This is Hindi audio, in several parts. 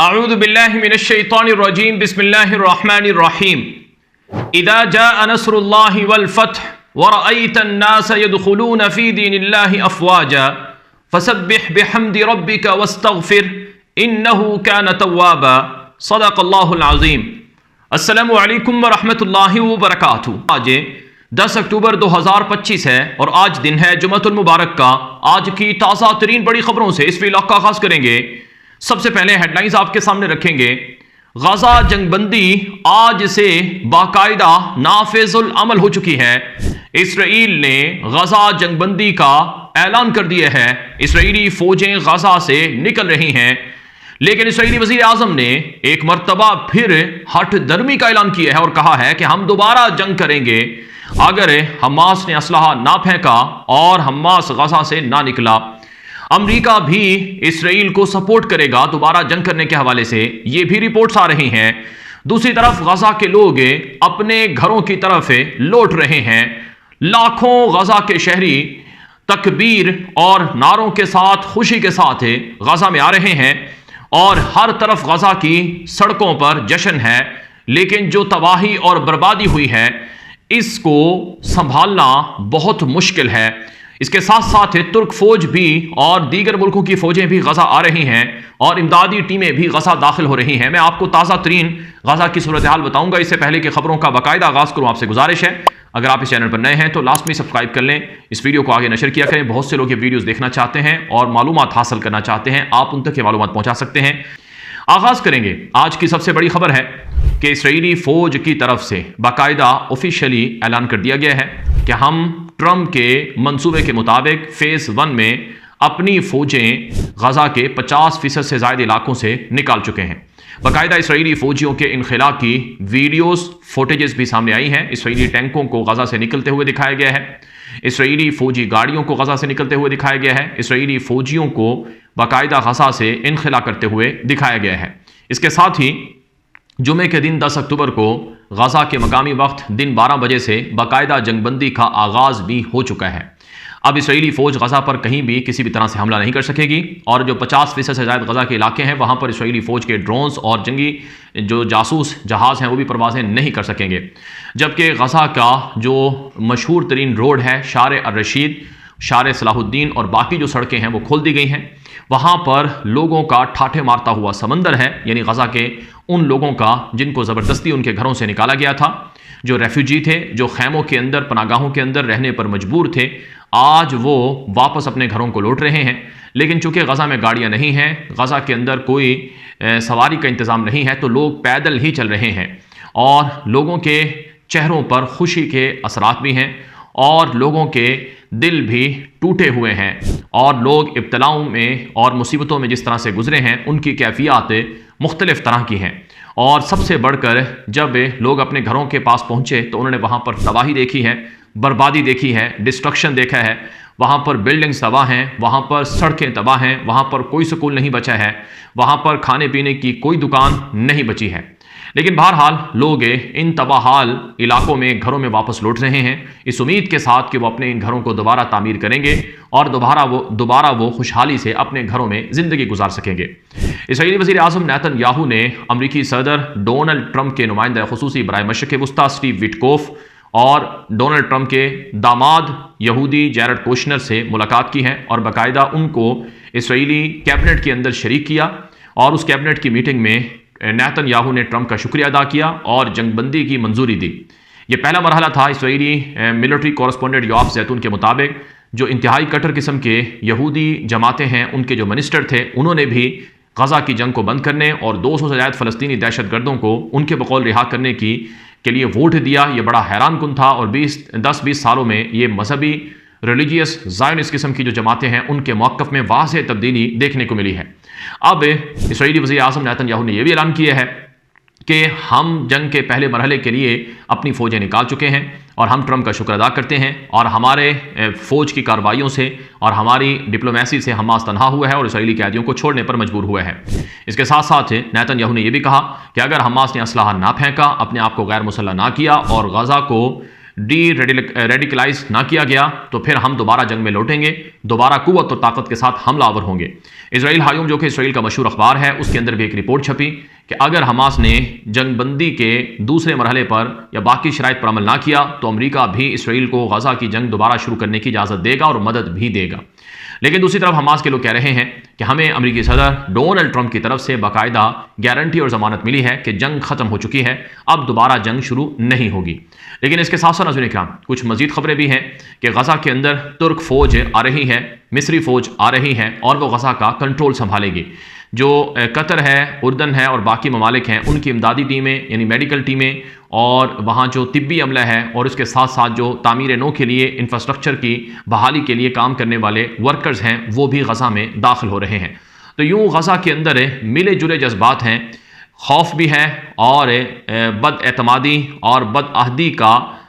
अऊज़ु बिल्लाहि मिनश्शैतानिर रजीम बिस्मिल्लाहिर्रहमानिर रहीम इज़ा जाअ नस्रुल्लाहि वल फ़त्ह व रअयतन नास यदखुलून फ़ी दीनिल्लाहि अफ़वाजा फ़सब्बिह बिहम्दि रब्बिका वस्तग़फ़िर इन्नहु कान तव्वाबा सदक़ल्लाहुल अज़ीम। अस्सलामु अलैकुम व रहमतुल्लाहि व बरकातुहू। आज 10 अक्टूबर 2025 है और आज दिन है जुमअतुल मुबारक का। आज की ताज़ा तरीन बड़ी खबरों से इस व्लॉग का आगाज़ करेंगे। सबसे पहले हेडलाइंस आपके सामने रखेंगे। गजा जंगबंदी आज से बाकायदा नाफिजुल अमल हो चुकी है। इसराइल ने गजा जंगबंदी का ऐलान कर दिया है। इसराइली फौजें गजा से निकल रही हैं, लेकिन इसराइली वज़ीर आज़म ने एक मर्तबा फिर हठ धर्मी का ऐलान किया है और कहा है कि हम दोबारा जंग करेंगे अगर हमास ने असलहा ना फेंका और हमास गजा से ना निकला। अमेरिका भी इसराइल को सपोर्ट करेगा दोबारा जंग करने के हवाले से, ये भी रिपोर्ट्स आ रही हैं। दूसरी तरफ गजा के लोग अपने घरों की तरफ लौट रहे हैं। लाखों गजा के शहरी तकबीर और नारों के साथ खुशी के साथ गजा में आ रहे हैं और हर तरफ गजा की सड़कों पर जश्न है। लेकिन जो तबाही और बर्बादी हुई है इसको संभालना बहुत मुश्किल है। इसके साथ साथ तुर्क फौज भी और दीगर मुल्कों की फौजें भी गजा आ रही हैं और इमदादी टीमें भी गजा दाखिल हो रही हैं। मैं आपको ताज़ा तरीन गजा की सूरत हाल बताऊंगा। इससे पहले कि खबरों का बाकायदा आगाज़ करूं, आपसे गुजारिश है अगर आप इस चैनल पर नए हैं तो लास्ट में सब्सक्राइब कर लें। इस वीडियो को आगे नशर किया करें। बहुत से लोग ये वीडियोस देखना चाहते हैं और मालूमात हासिल करना चाहते हैं, आप उन तक ये मालूमात पहुंचा सकते हैं। आगाज़ करेंगे। आज की सबसे बड़ी खबर है कि इसराइली फौज की तरफ से बाकायदा ऑफिशियली ऐलान कर दिया गया है कि हम ट्रंप के मंसूबे के मुताबिक फेज़ 1 में अपनी फौजें गजा के 50% से ज़्यादा इलाकों से निकाल चुके हैं। बाकायदा इसराइली फौजियों के इनखला की वीडियोस फुटेजेस भी सामने आई हैं। इसराइली टैंकों को गजा से निकलते हुए दिखाया गया है। इसराइली फौजी गाड़ियों को गजा से निकलते हुए दिखाया गया है। इसराइली फौजियों को बाकायदा गजा से इनखला करते हुए दिखाया गया है। इसके साथ ही जुमे के दिन 10 अक्टूबर को गजा के मकामी वक्त दिन 12 बजे से बाकायदा जंगबंदी का आगाज़ भी हो चुका है। अब इसराइली फ़ौज गजा पर कहीं भी किसी भी तरह से हमला नहीं कर सकेगी और जो 50% से ज़्यादा गजा के इलाके हैं वहाँ पर इसराइली फ़ौज के ड्रोन्स और जंगी जो जासूस जहाज़ हैं वो भी परवाज़ें नहीं कर सकेंगे। जबकि गजा का जो मशहूर तरीन रोड है शार अर रशीद, शार सलाहुद्दीन और बाकी जो सड़कें हैं वो खोल दी गई हैं। वहाँ पर लोगों का ठाठे मारता हुआ समंदर है, यानी गजा के उन लोगों का जिनको ज़बरदस्ती उनके घरों से निकाला गया था, जो रेफ्यूजी थे, जो खैमों के अंदर पनागाहों के अंदर रहने पर मजबूर थे, आज वो वापस अपने घरों को लौट रहे हैं। लेकिन चूंकि गजा में गाड़ियाँ नहीं हैं, गजा के अंदर कोई सवारी का इंतज़ाम नहीं है, तो लोग पैदल ही चल रहे हैं और लोगों के चेहरों पर खुशी के असरात भी हैं और लोगों के दिल भी टूटे हुए हैं और लोग इब्तलाओं में और मुसीबतों में जिस तरह से गुजरे हैं उनकी कैफियत मुख्तलिफ तरह की हैं। और सबसे बढ़कर जब लोग अपने घरों के पास पहुँचे तो उन्होंने वहाँ पर तबाही देखी है, बर्बादी देखी है, डिस्ट्रक्शन देखा है। वहाँ पर बिल्डिंग्स तबाह हैं, वहाँ पर सड़कें तबाह हैं, वहाँ पर कोई स्कूल नहीं बचा है, वहाँ पर खाने पीने की कोई दुकान नहीं बची है। लेकिन बहरहाल लोग इन तबाहाल इलाकों में घरों में वापस लौट रहे हैं इस उम्मीद के साथ कि वो अपने इन घरों को दोबारा तामीर करेंगे और दोबारा वो खुशहाली से अपने घरों में ज़िंदगी गुजार सकेंगे। इसराइली वज़ीर आज़म नेतन्याहू ने अमरीकी सदर डोनाल्ड ट्रंप के नुमाइंदा खुसूसी बराए मशरिक़ वस्ता स्टीव विटकोफ और डोनाल्ड ट्रंप के दामाद यहूदी जैरेड कुशनर से मुलाकात की है और बाकायदा उनको इसराइली कैबिनेट के अंदर शरीक किया और उस कैबिनेट की मीटिंग में नेतन्याहू ने ट्रंप का शुक्रिया अदा किया और जंगबंदी की मंजूरी दी। ये पहला मरहला था। इसराइली मिलिट्री कॉरस्पॉन्डेंट योआफ ज़ैतून के मुताबिक जो इंतहाई कट्टर किस्म के यहूदी जमातें हैं उनके जो मिनिस्टर थे उन्होंने भी गजा की जंग को बंद करने और 200 से ज़्यादा फ़लस्तीनी दहशतगर्दों को उनके बकौल रिहा करने के लिए वोट दिया। ये बड़ा हैरान कुन था और 10-20 सालों में ये मजहबी रिलीजियस ज़ायनिस्ट किस्म की जो जमातें हैं उनके मौक़िफ़ में वाज़ेह तब्दीली देखने को मिली है। अब इसराइली वज़ीर आज़म नेतन्याहू ने यह भी ऐलान किया है कि हम जंग के पहले मरहले के लिए अपनी फ़ौजें निकाल चुके हैं और हम ट्रंप का शुक्र अदा करते हैं और हमारे फ़ौज की कार्रवाइयों से और हमारी डिप्लोमेसी से हमास तनहा हुआ है और इसराइली कैदियों को छोड़ने पर मजबूर हुआ है। इसके साथ साथ नेतन्याहू ने यह भी कहा कि अगर हमास ने असलहा ना फेंका, अपने आप को गैर मुसल्लह ना किया और गजा को रेडिकलाइज ना किया गया तो फिर हम दोबारा जंग में लौटेंगे, दोबारा कुव्वत और ताकत के साथ हमलावर होंगे। इसराइल हायूम, जो कि इसराइल का मशहूर अखबार है, उसके अंदर भी एक रिपोर्ट छपी कि अगर हमास ने जंगबंदी के दूसरे मरहले पर या बाकी शराइत पर अमल ना किया तो अमरीका भी इसराइल को गजा की जंग दोबारा शुरू करने की इजाज़त देगा और मदद भी देगा। लेकिन दूसरी तरफ हमास के लोग कह रहे हैं कि हमें अमेरिकी सदर डोनाल्ड ट्रंप की तरफ से बाकायदा गारंटी और जमानत मिली है कि जंग खत्म हो चुकी है, अब दोबारा जंग शुरू नहीं होगी। लेकिन इसके साथ साथ नाज़रीन इकराम, कुछ मजीद खबरें भी हैं कि गजा के अंदर तुर्क फौज आ रही है, मिस्री फौज आ रही है और वो गजा का कंट्रोल संभालेगी। जो कतर है, उर्दन है और बाकी ममालिक हैं, उनकी इमदादी टीमें यानी मेडिकल टीमें और वहाँ जो तिब्बी अमला है और उसके साथ साथ जो तामीर नौ के लिए इंफ्रास्ट्रक्चर की बहाली के लिए काम करने वाले वर्कर्स हैं, वो भी गजा में दाखिल हो रहे हैं। तो यूँ गजा के अंदर मिले जुले जज्बात हैं, खौफ भी है और बदएतमादी और बदअहदी का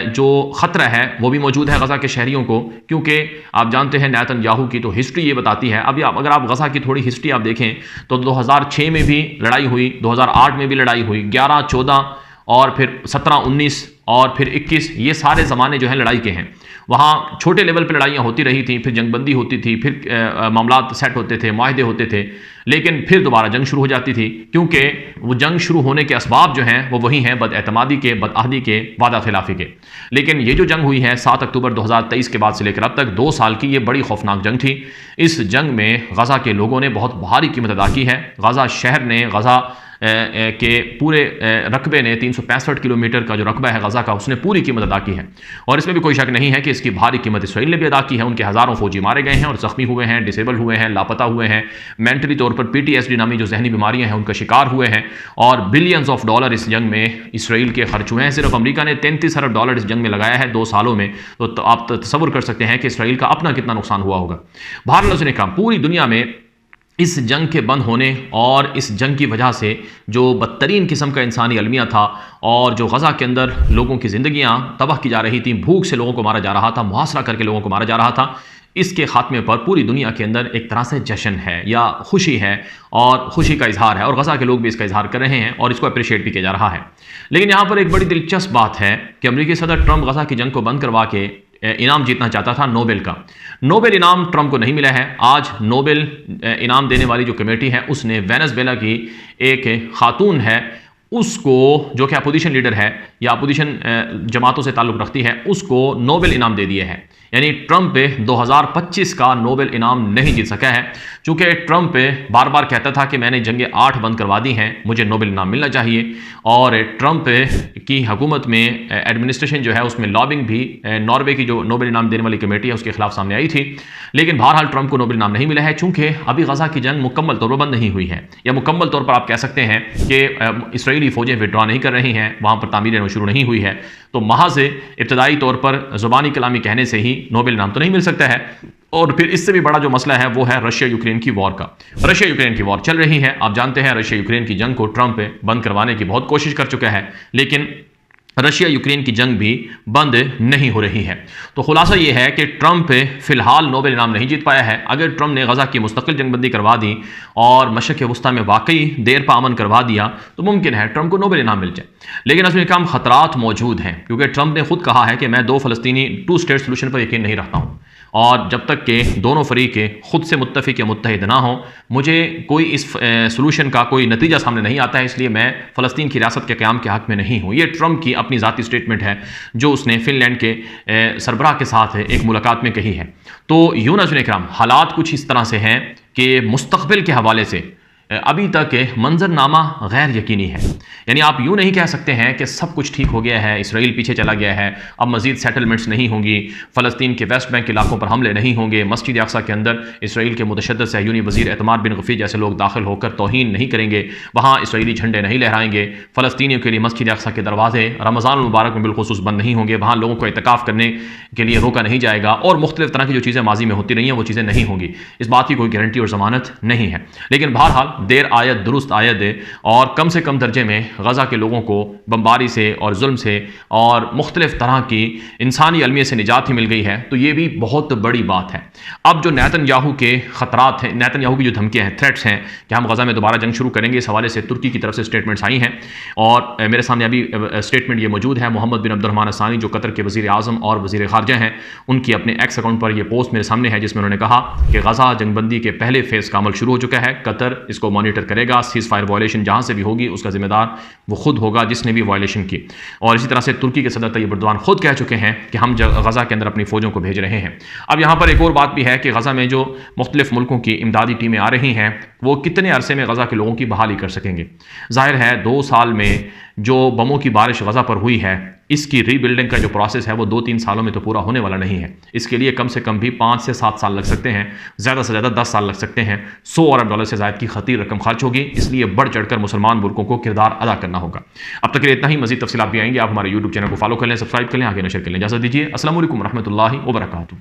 जो ख़तरा है वो भी मौजूद है गजा के शहरियों को, क्योंकि आप जानते हैं नेतन्याहू की तो हिस्ट्री ये बताती है। अभी अगर आप गजा की थोड़ी हिस्ट्री आप देखें तो 2006 में भी लड़ाई हुई, 2008 में भी लड़ाई हुई, 11, 14 और फिर 17, 19 और फिर 21, ये सारे ज़माने जो हैं लड़ाई के हैं। वहाँ छोटे लेवल पर लड़ाइयाँ होती रही थी, फिर जंगबंदी होती थी, फिर मामलात सेट होते थे, माहदे होते थे, लेकिन फिर दोबारा जंग शुरू हो जाती थी, क्योंकि वो जंग शुरू होने के असबाब जो हैं वो वही हैं बदएतमादी के, बदअहदी के, वादा खिलाफी के। लेकिन ये जो जंग हुई है 7 अक्टूबर 2023 के बाद से लेकर अब तक 2 साल की, ये बड़ी खौफनाक जंग थी। इस जंग में गजा के लोगों ने बहुत भारी कीमत अदा की है। गजा शहर ने, गजा के पूरे रकबे ने, 365 किलोमीटर का जो रकबा है गजा का, उसने पूरी कीमत अदा की है और इसमें भी कोई शक नहीं है कि इसकी भारी कीमत इसराइल ने भी अदा की है। उनके हज़ारों फौजी मारे गए हैं और ज़ख्मी हुए हैं, डिसेबल हुए हैं, लापता हुए हैं, मेंटली तौर पर PTSD नामी जो जहनी बीमारियां हैं उनका शिकार हुए हैं और बिलियंस ऑफ डॉलर इस जंग में इसराइल के खर्च हुए हैं। सिर्फ अमेरिका ने 33 अरब डॉलर इस जंग में लगाया है 2 सालों में, तो आप तसव्वुर कर सकते हैं कि इसराइल का अपना कितना नुकसान हुआ होगा। बहरहाल ने कहा पूरी दुनिया में इस जंग के बंद होने और इस जंग की वजह से जो बदतरीन किस्म का इंसानी अलमिया था और जो गजा के अंदर लोगों की ज़िंदगियाँ तबाह की जा रही थी, भूख से लोगों को मारा जा रहा था, मुहासरा करके लोगों को मारा जा रहा था, इसके खात्मे पर पूरी दुनिया के अंदर एक तरह से जश्न है या खुशी है और खुशी का इजहार है और गजा के लोग भी इसका इजहार कर रहे हैं और इसको अप्रिशिएट भी किया जा रहा है। लेकिन यहाँ पर एक बड़ी दिलचस्प बात है कि अमेरिकी सदर ट्रंप गजा की जंग को बंद करवा के इनाम जीतना चाहता था नोबेल का। नोबेल इनाम ट्रंप को नहीं मिला है। आज नोबेल इनाम देने वाली जो कमेटी है उसने वेनेजुएला की एक खातून है उसको, जो कि अपोजिशन लीडर है या अपोजिशन जमातों से ताल्लुक़ रखती है, उसको नोबेल इनाम दे दिए है। यानी ट्रंप 2025 का नोबेल इनाम नहीं जीत सका है, चूँकि ट्रंप बार बार कहता था कि मैंने जंगे 8 बंद करवा दी हैं, मुझे नोबेल इनाम मिलना चाहिए। और ट्रंप की हुकूमत में एडमिनिस्ट्रेशन जो है उसमें लॉबिंग भी नॉर्वे की जो नोबेल इनाम देने वाली कमेटी है उसके खिलाफ सामने आई थी। लेकिन बहरहाल ट्रंप को नोबेल इनाम नहीं मिला है, चूँकि अभी गजा की जंग मुकम्मल तौर पर बंद नहीं हुई है, या मुकम्मल तौर पर आप कह सकते हैं कि इसराइली फ़ौजें विड्रॉ नहीं कर रही हैं, वहाँ पर तामीर शुरू नहीं हुई है। तो महज इब्तदाई तौर पर ज़ुबानी कलामी कहने से ही नोबेल इनाम तो नहीं मिल सकता है। और फिर इससे भी बड़ा जो मसला है वो है रशिया यूक्रेन की वॉर का। रशिया यूक्रेन की वॉर चल रही है, आप जानते हैं रशिया यूक्रेन की जंग को ट्रंप बंद करवाने की बहुत कोशिश कर चुका है, लेकिन रशिया यूक्रेन की जंग भी बंद नहीं हो रही है। तो खुलासा यह है कि ट्रंप फिलहाल नोबेल इनाम नहीं जीत पाया है। अगर ट्रंप ने गजा की मुस्तकिल जंगबंदी करवा दी और मशरक़ वस्ता में वाकई देर पा अमन करवा दिया तो मुमकिन है ट्रंप को नोबेल इनाम मिल जाए। लेकिन असली काम खतरात मौजूद हैं, क्योंकि ट्रंप ने खुद कहा है कि मैं 2 फ़लस्तीनी 2 स्टेट सोल्यूशन पर यकीन नहीं रखता हूँ और जब तक के दोनों फरीक खुद से मुत्तफ़िक या मुत्तहिद ना हो, मुझे कोई इस सोल्यूशन का कोई नतीजा सामने नहीं आता है, इसलिए मैं फ़लस्तीन की रियासत के क़याम के हक़ में नहीं हूँ। ये ट्रंप की अपनी ज़ाती स्टेटमेंट है जो उसने फ़िनलैंड के सरबराह के साथ एक मुलाकात में कही है। तो यूँ नाज़रीन इकराम, हालात कुछ इस तरह से हैं कि मुस्तक़बिल के हवाले से अभी तक मंजरनामा गैर यकीनी है। यानी आप यूँ नहीं कह सकते हैं कि सब कुछ ठीक हो गया है, इसराइल पीछे चला गया है, अब मज़ीद सेटलमेंट्स नहीं होंगी, फ़लस्तीन के वेस्ट बैंक इलाकों पर हमले नहीं होंगे, मस्जिद अक़सा के अंदर इसराइल के मुतशद्दिद सहयूनी वज़ीर एतमार बिन गफ़ी जैसे लोग दाखिल होकर तौहीन नहीं करेंगे, वहाँ इसराइली झंडे नहीं लहराएंगे, फ़लस्तीनियों के लिए मस्जिद अक़सा के दरवाजे रमज़ान मुबारक में बिलखुसूस बंद नहीं होंगे, वहाँ लोगों को इत्तिकाफ़ करने के लिए रोका नहीं जाएगा और मुख्तलिफ़ तरह की जो चीज़ें माजी में होती रही हैं वो चीज़ें नहीं होंगी। इस बात की कोई गारंटी और ज़मानत नहीं है। लेकिन बहरहाल देर आयत दुरुस्त आयत है और कम से कम दर्जे में गज़ा के लोगों को बमबारी से और जुल्म से और मुख्तलिफ तरह की इंसानी अलमियत से निजात ही मिल गई है, तो ये भी बहुत बड़ी बात है। अब जो नेतन्याहू के ख़तरात हैं, नेतन्याहू की जो धमकियाँ हैं, थ्रेट्स हैं कि हम गज़ा में दोबारा जंग शुरू करेंगे, इस हवाले से तुर्की की तरफ से स्टेटमेंट्स आई हैं और मेरे सामने अभी स्टेटमेंट ये मौजूद है। मोहम्मद बिन अब्दुर्रहमान असानी जो कतर के वज़ीर आज़म और वज़ीर ख़ारजा हैं, उनकी अपने एक्स अकाउंट पर यह पोस्ट मेरे सामने है जिसमें उन्होंने कहा कि गज़ा जंगबंदी के पहले फेज़ का अमल शुरू हो चुका है, कतर इसको मॉनिटर करेगा, सीज़ फायर वायलेशन जहाँ से भी होगी उसका जिम्मेदार वो खुद होगा जिसने भी वायलेशन की। और इसी तरह से तुर्की के सदर तैयब एर्दोगान खुद कह चुके हैं कि हम गज़ा के अंदर अपनी फ़ौजों को भेज रहे हैं। अब यहाँ पर एक और बात भी है कि गज़ा में जो मुख्तलिफ मुल्कों की इमदादी टीमें आ रही हैं वो कितने अरसे में गज़ा के लोगों की बहाली कर सकेंगे। ज़ाहिर है 2 साल में जो बमों की बारिश गज़ा पर हुई है, इसकी रीबिल्डिंग का जो प्रोसेस है वो 2-3 सालों में तो पूरा होने वाला नहीं है। इसके लिए कम से कम भी 5 से 7 साल लग सकते हैं, ज़्यादा से ज़्यादा 10 साल लग सकते हैं। $100 अरब से ज़ायद की खतीर रकम खर्च होगी, इसलिए बढ़ चढ़कर मुसलमान मुल्कों को किरदार अदा करना होगा। अब तक के लिए इतना ही, मज़ीद तफसीलात भी आएंगे। आप हमारे यूट्यूब चैनल को फॉलो कर लें, सब्सक्राइब कर लें, आगे नशर कर लें। इजाज़त दीजिए। अस्सलामु अलैकुम रहमतुल्लाहि व बरकातुहू।